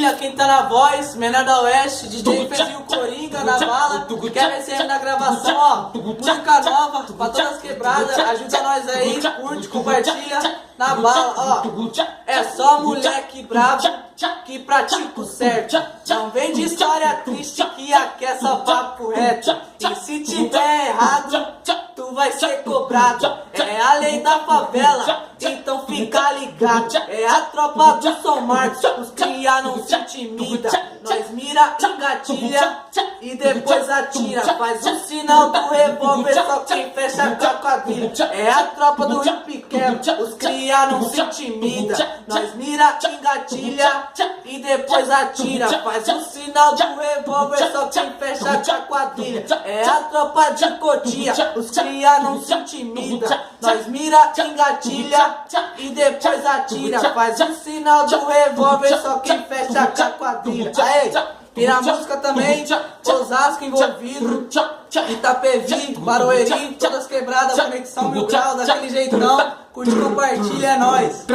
família, quem tá na voz, menor da Oeste, DJ Fezinho Coringa na bala. Quer ver se na gravação, ó, música nova, pra todas as quebradas, ajuda nós aí, curte, compartilha, na bala, ó. É só moleque bravo que pratica o certo. Não vem de história triste que aqui é só papo reto. E se tiver errado, tu vai ser cobrado. É a lei da favela, então fica ligado. É a tropa do São Marcos, os cria não se intimida. Nós mira, engatilha e depois atira. Faz o sinal do revólver, só quem fecha com a quadrilha. É a tropa do hip cap, os cria não se intimida. Nós mira, engatilha e depois atira. Faz o sinal do revólver, só quem fecha com a quadrilha. É a tropa de Cotia, os cria não se intimida. Nós mira, engatilha e depois atira. Faz o sinal do revólver, só quem fecha com a quadrilha. Aê, vira a música também, Osasco envolvido, Itapevi, Barueri, todas quebradas, conexão mil grau, daquele jeitão. Curte, compartilha, é nóis.